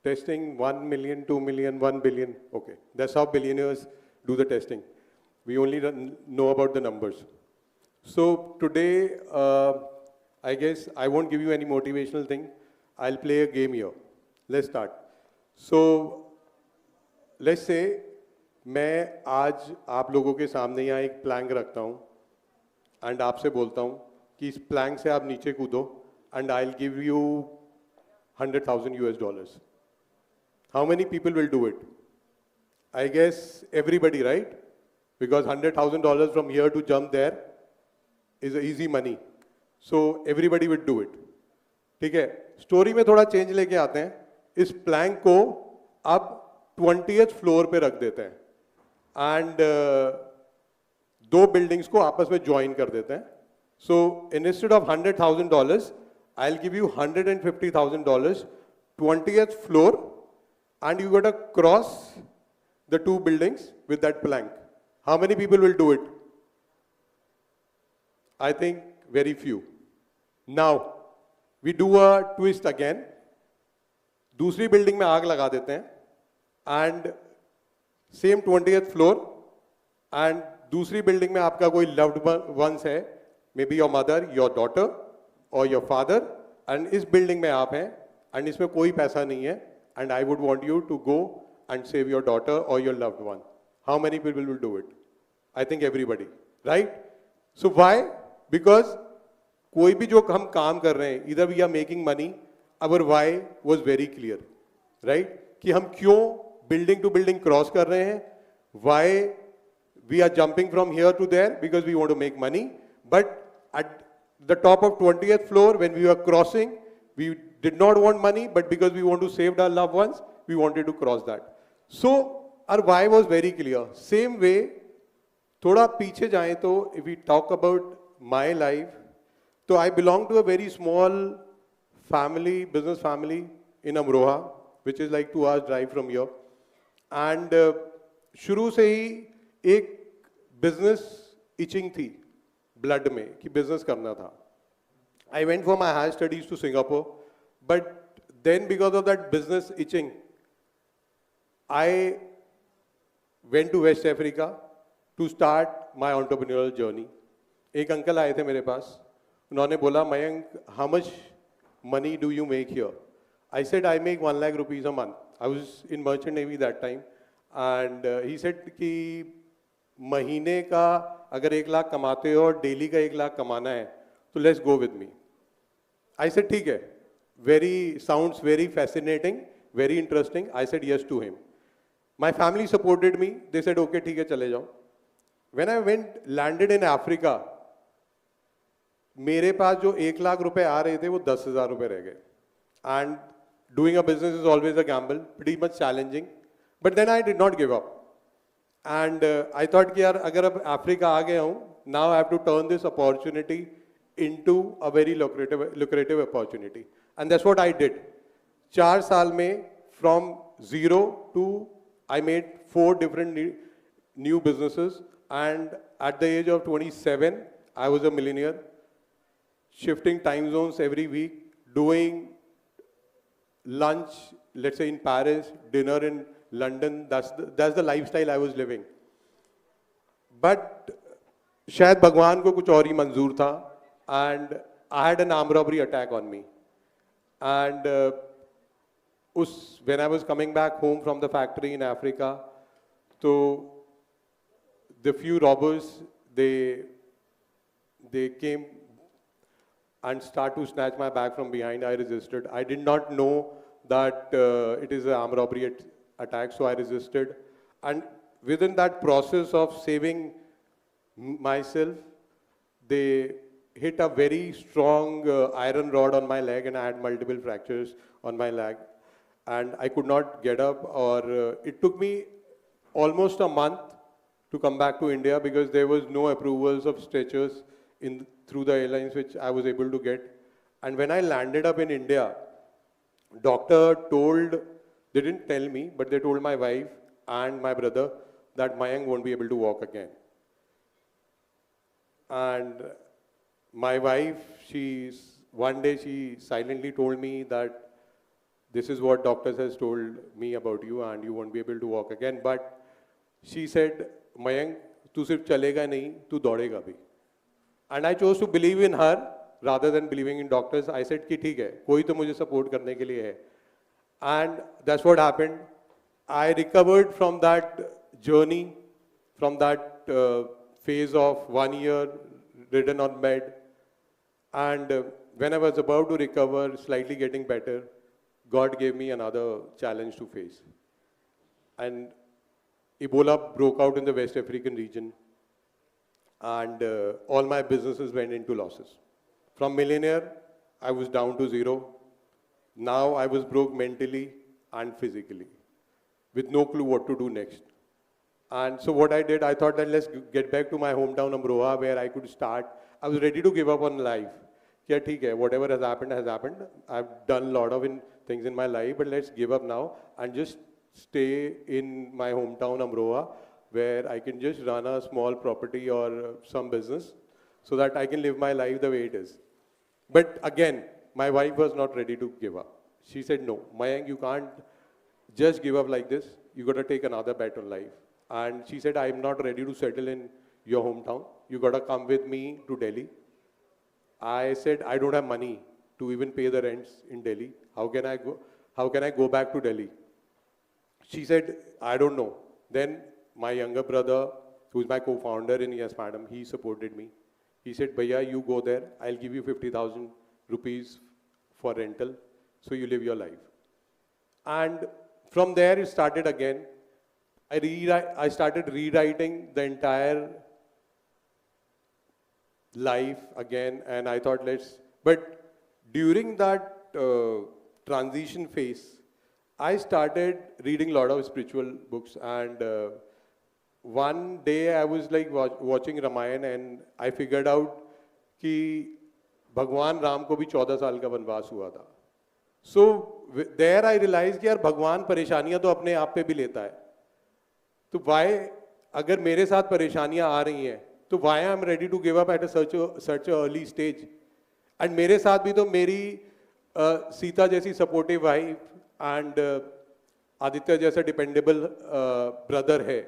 testing 1 million, 2 million, 1 billion. Okay, that's how billionaires do the testing. We only know about the numbers. So today, I guess I won't give you any motivational thing. I'll play a game here. Let's start. So let's say मैं आज आप लोगों के सामने यहाँ एक Planck रखता हूँ एंड आपसे बोलता हूँ कि इस प्लैंक से आप नीचे कूदो and I will give you $100,000 US. How many people will do it? I guess everybody, right? Because $100,000 from here to jump there is easy money. So everybody would do it. ठीक है, story में थोड़ा change लेके आते हैं. इस Planck को आप 20th फ्लोर पे रख देते हैं एंड दो बिल्डिंग्स को आपस में ज्वाइन कर देते हैं. So instead of $100,000 I will give you $150,000, 20th floor, and you got to cross the two buildings with that plank. How many people will do it? I think very few. Now we do a twist again. दूसरी building में आग लगा देते हैं and same 20th floor, and दूसरी building में आपका कोई लव्ड वंस है, may be your mother, your daughter और योर फादर, एंड इस बिल्डिंग में आप हैं एंड इसमें कोई पैसा नहीं है. And I would want you to go and save your daughter or your loved one. How many people will do it? I think everybody, right? So why? Because कोई भी जो हम काम कर रहे हैं, either we are making money, our why was very clear, right? कि हम क्यों building to building cross कर रहे हैं? Why we are jumping from here to there? Because we want to make money. But at the top of 20th floor, when we were crossing, we did not want money, but because we want to save our loved ones, we wanted to cross that. So our why was very clear. Same way, थोड़ा पीछे जाएं तो if we talk about my life, तो I belong to a very small family, business family in Amroha, which is like 2 hours drive from here. And शुरू से ही एक business itching थी blood में कि business करना था. I went for my higher studies to Singapore, but then because of that business itching, I went to West Africa to start my entrepreneurial journey. एक uncle आए थे मेरे पास, उन्होंने बोला, Mayank, how much money do you make here? I said, I make 1 lakh rupees a month. I was in Merchant Navy that time, and he said कि महीने का अगर 1 लाख कमाते हो और डेली का 1 लाख कमाना है, तो let's go with me. I said, ठीक है, sounds very fascinating, very interesting. I said yes to him. My family supported me. They said, okay, ठीक है, चले जाओ. When I landed in Africa, मेरे पास जो 1 लाख रुपए आ रहे थे वो 10,000 रुपए रह गए. And doing a business is always a gamble, pretty much challenging. But then I did not give up. And I thought कि यार अगर अब अफ्रीका आ गया हूँ, now I have to turn this opportunity into a very lucrative opportunity. And that's what I did. 4 साल में from zero to I made 4 different new businesses, and at the age of 27 I was a millionaire, shifting time zones every week, doing lunch, let's say in Paris, dinner in London. That's the lifestyle I was living. But शायद भगवान को कुछ और ही मंजूर था, and I had an armed robbery attack on me. And when I was coming back home from the factory in Africa, so the few robbers, they came and start to snatch my bag from behind. I resisted. I did not know that it is an armed robbery attack, so I resisted. And within that process of saving myself, they hit a very strong iron rod on my leg, and I had multiple fractures on my leg. And I could not get up, or it took me almost a month to come back to India because there was no approvals of stretchers through the airlines which I was able to get. And when I landed up in India, doctor they didn't tell me, but they told my wife and my brother that Mayank won't be able to walk again. And my wife, one day she silently told me that this is what doctors has told me about you and you won't be able to walk again. But she said, Mayank, तू सिर्फ चलेगा नहीं, तू दौड़ेगा भी. And I chose to believe in her rather than believing in doctors. I said कि ठीक है, कोई तो मुझे support करने के लिए है. And that's what happened. I recovered from that journey, from that phase of 1 year ridden on bed. And when I was about to recover, slightly getting better, God gave me another challenge to face. And Ebola broke out in the West African region. And all my businesses went into losses. From millionaire, I was down to zero. Now I was broke mentally and physically, with no clue what to do next. And so what I did, I thought that let's get back to my hometown Amroha where I could start. I was ready to give up on life. Yeah, theek hai, whatever has happened has happened. I've done a lot of things in my life, but let's give up now and just stay in my hometown Amroha where I can just run a small property or some business so that I can live my life the way it is. But again, my wife was not ready to give up. She said, no, Mayank, you can't just give up like this. You got to take another bet on life. And she said, I'm not ready to settle in your hometown. You got to come with me to Delhi. I said, I don't have money to even pay the rents in Delhi. How can I go back to Delhi? She said, I don't know. Then my younger brother, who is my co-founder in Yes Madam, he supported me. He said, Bhaiya, you go there. I'll give you 50,000 rupees for rental, so you live your life. And from there it started again. I started rewriting the entire life again, and I thought but during that transition phase, I started reading a lot of spiritual books, and one day I was like watching Ramayana and I figured out कि भगवान राम को भी 14 साल का वनवास हुआ था. So there I realized कि यार भगवान परेशानियां तो अपने आप पे भी लेता है. तो why अगर मेरे साथ परेशानियां आ रही हैं तो why I'm ready to give up at such a early stage. And मेरे साथ भी तो मेरी सीता जैसी supportive wife and आदित्य जैसा dependable brother है.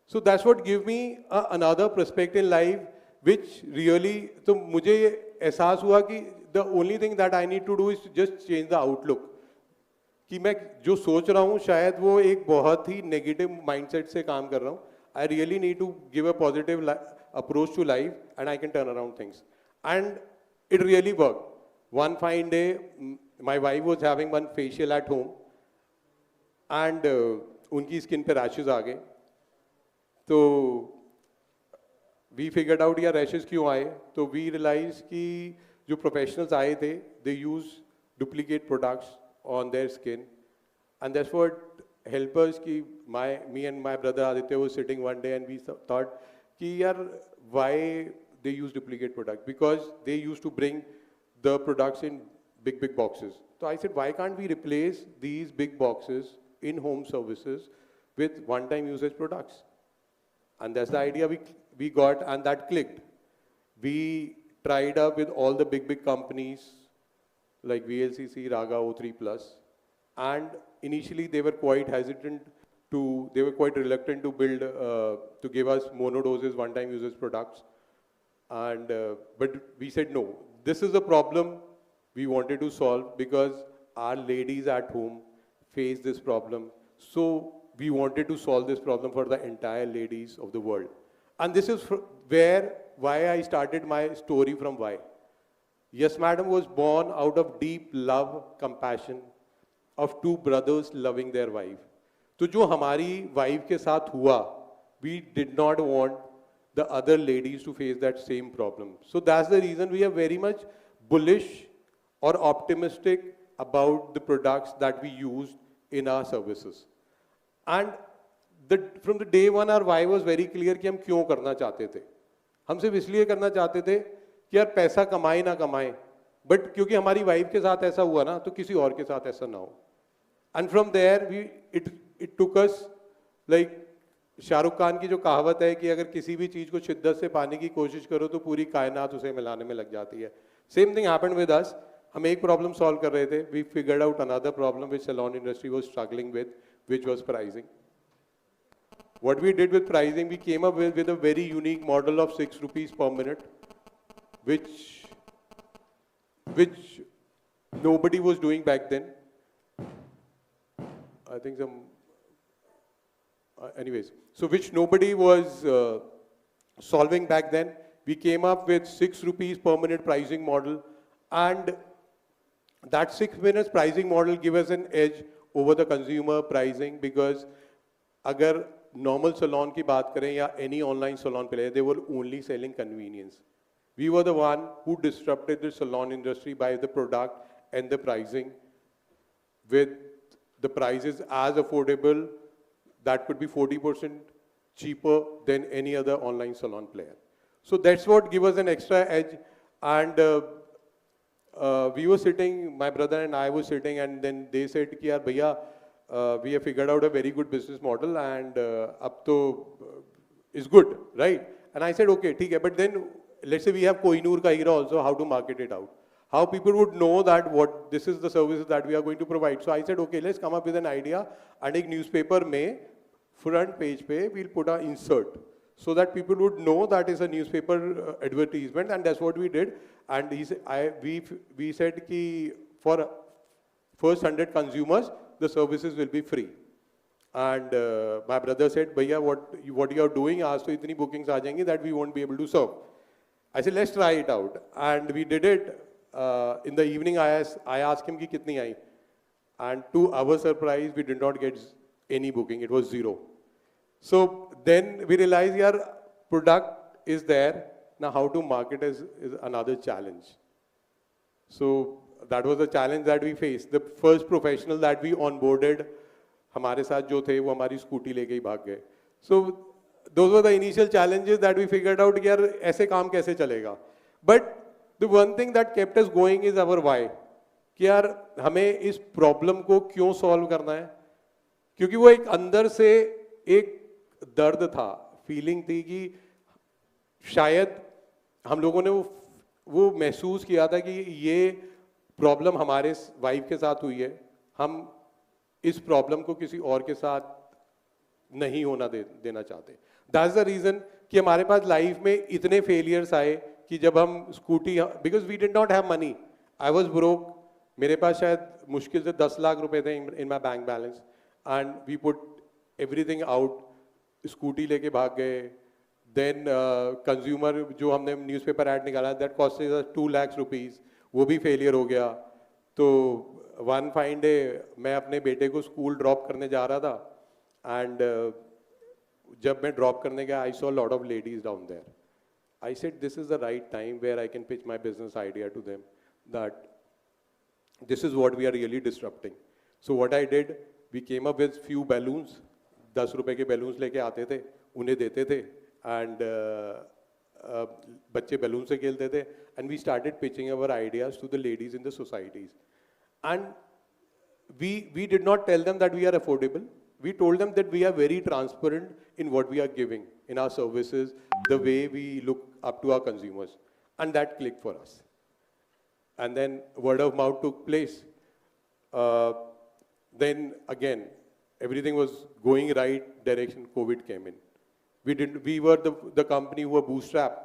So that's what gave me another perspective in life, which really, तो मुझे ये एहसास हुआ कि the only thing that I need to do is just change the outlook. कि मैं जो सोच रहा हूँ शायद वो एक बहुत ही negative mindset से काम कर रहा हूँ. I really need to give a positive approach to life and I can turn around things. And it really worked. One fine day, my wife was having one facial at home and उनकी skin पे rashes आ गए. तो we figured out यार rashes क्यों आए. तो we realized कि जो professionals आए थे, they use duplicate products on their skin, and that's what helped us कि me and my brother Aditya was sitting one day and we thought कि यार why they use duplicate products, because they used to bring the products in big boxes. So I said, why can't we replace these big boxes in home services with one-time usage products? And that's the idea we got, and that clicked. We tried up with all the big companies like VLCC, Raga, O3 Plus, and initially they were quite reluctant to build, to give us monodoses, one-time usage products. And but we said no. This is a problem we wanted to solve because our ladies at home face this problem. So we wanted to solve this problem for the entire ladies of the world. And this is why I started my story from why. Yes Madam was born out of deep love, compassion of two brothers loving their wife. तो जो हमारी wife के साथ हुआ, we did not want the other ladies to face that same problem. So that's the reason we are very much bullish or optimistic about the products that we use in our services. And from the day one, our why was very clear कि हम क्यों करना चाहते थे. हम सिर्फ इसलिए करना चाहते थे कि यार पैसा कमाए ना कमाए, but क्योंकि हमारी वाइफ के साथ ऐसा हुआ ना, तो किसी और के साथ ऐसा ना हो. And from there, it took us like Shahrukh Khan की जो कहावत है कि अगर किसी भी चीज को शिद्दत से पाने की कोशिश करो तो पूरी कायनात उसे मिलाने में लग जाती है. Same thing happened with us. हम एक प्रॉब्लम सॉल्व कर रहे थे, we figured out another problem which salon industry was struggling with, which was pricing. What we did with pricing, we came up with a very unique model of 6 rupees per minute, which nobody was doing back then. I think some, anyways, so which nobody was solving back then. We came up with 6 rupees per minute pricing model, and that 6 minutes pricing model give us an edge over the consumer pricing, because अगर normal salon की बात करें या any online salon player, they were only selling convenience. We were the one who disrupted the salon industry by the product and the pricing, with the prices as affordable that could be 40% cheaper than any other online salon player. So that's what give us an extra edge. And we were sitting, my brother and I were sitting, and then they said कि यार भैया we have figured out a very good business model, and अब तो is good, right? And I said okay, ठीक है, but then let's say we have Kohinoor का हीरा also, how to market it out? How people would know that what this is the services that we are going to provide? So I said okay, let's come up with an idea, and एक newspaper में front page पे we'll put an insert, so that people would know that is a newspaper advertisement, and that's what we did. And we said कि for first 100 consumers, the services will be free. And my brother said, भैया what you are doing, आज तो इतनी bookings आ जाएंगी that we won't be able to serve. I said let's try it out, and we did it. In the evening I asked him कि कितनी आई, and to our surprise we did not get any booking. It was 0. So then we realized, yaar, product is there. Now how to market is another challenge. So that was the challenge that we faced. The first professional that we onboarded, हमारे साथ जो थे वो हमारी scooty लेके ही भाग गए. So those were the initial challenges that we figured out कि यार ऐसे काम कैसे चलेगा. But the one thing that kept us going is our why. कि यार हमें इस प्रॉब्लम को क्यों सॉल्व करना है, क्योंकि वो एक अंदर से एक दर्द था, फीलिंग थी कि शायद हम लोगों ने वो महसूस किया था कि ये प्रॉब्लम हमारे वाइफ के साथ हुई है, हम इस प्रॉब्लम को किसी और के साथ नहीं होना देना चाहते. दैट्स द रीजन कि हमारे पास लाइफ में इतने फेलियर्स आए कि जब हम scooty, because we did not have money, I was broke, मेरे पास शायद मुश्किल से 10 लाख रुपए थे in my bank balance, and we put everything out, scooty लेके भाग गए. देन कंज्यूमर जो हमने न्यूज़पेपर ऐड निकाला, दैट कॉस्ट 2 लाख रुपीज़, वो भी फेलियर हो गया. तो वन फाइन डे मैं अपने बेटे को स्कूल ड्रॉप करने जा रहा था, एंड जब मैं ड्रॉप करने गया, I saw lot of ladies down there. I said this is the right time where I can pitch my business idea to them that this is what we are really disrupting. So what I did, we came up with few balloons, 10 रुपए के balloons लेके आते थे, उन्हें देते थे, and बच्चे balloon से खेलते थे, and we started pitching our ideas to the ladies in the societies. And we did not tell them that we are affordable. We told them that we are very transparent in what we are giving in our services, the way we look up to our consumers, and that clicked for us. And then word of mouth took place. Then again, everything was going right direction. COVID came in. We were the company who were bootstrapped,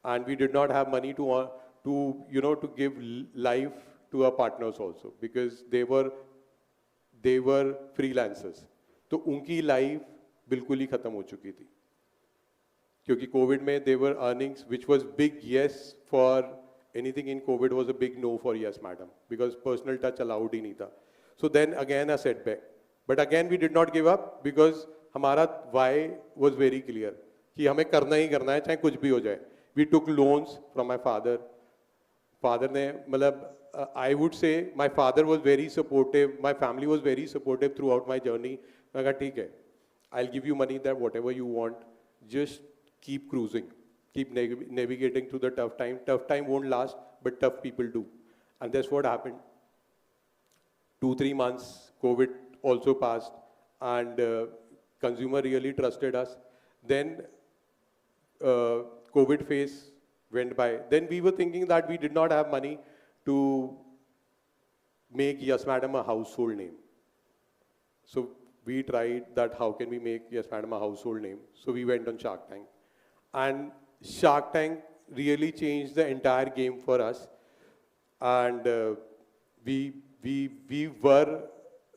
and we did not have money to give life to our partners also, because they were freelancers. तो उनकी life बिल्कुल ही खत्म हो चुकी थी, क्योंकि COVID में they were earnings, which was big yes for anything in COVID was a big no for yes madam, because personal touch allowed ही नहीं था. So then again a setback, but again we did not give up, because हमारा why was very clear कि हमें करना ही करना है, चाहे कुछ भी हो जाए. We took loans from my father. Father ने मतलब I would say my father was very supportive. My family was very supportive throughout my journey. मैं कहा ठीक है, I'll give you money that whatever you want, just keep cruising. Keep navigating through the tough time. Tough time won't last, but tough people do. And that's what happened. 2-3 months, COVID also passed, and consumer really trusted us. Then COVID phase went by. Then we were thinking that we did not have money to make Yes Madam a household name. So we tried that how can we make Yes Madam a household name. So we went on Shark Tank. And Shark Tank really changed the entire game for us. And we were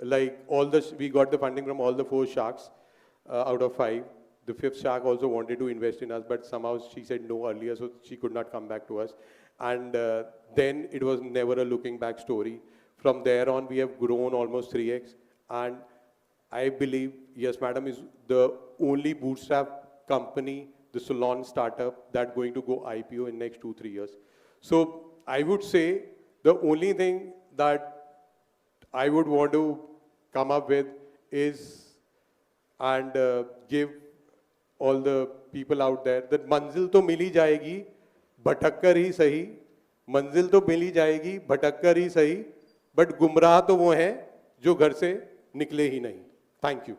like we got the funding from all the 4 sharks out of 5. The 5th shark also wanted to invest in us, but somehow she said no earlier, so she could not come back to us. And then it was never a looking back story. From there on, we have grown almost 3x. And I believe Yes Madam is the only bootstrap company, the salon startup, that going to go IPO in next 2-3 years. So I would say the only thing that I would want to come up with is and give all the people out there that मंजिल तो मिल ही जाएगी भटक कर ही सही मंजिल तो मिल ही जाएगी भटक कर ही सही बट गुमराह तो वो हैं जो घर से निकले ही नहीं. Thank you.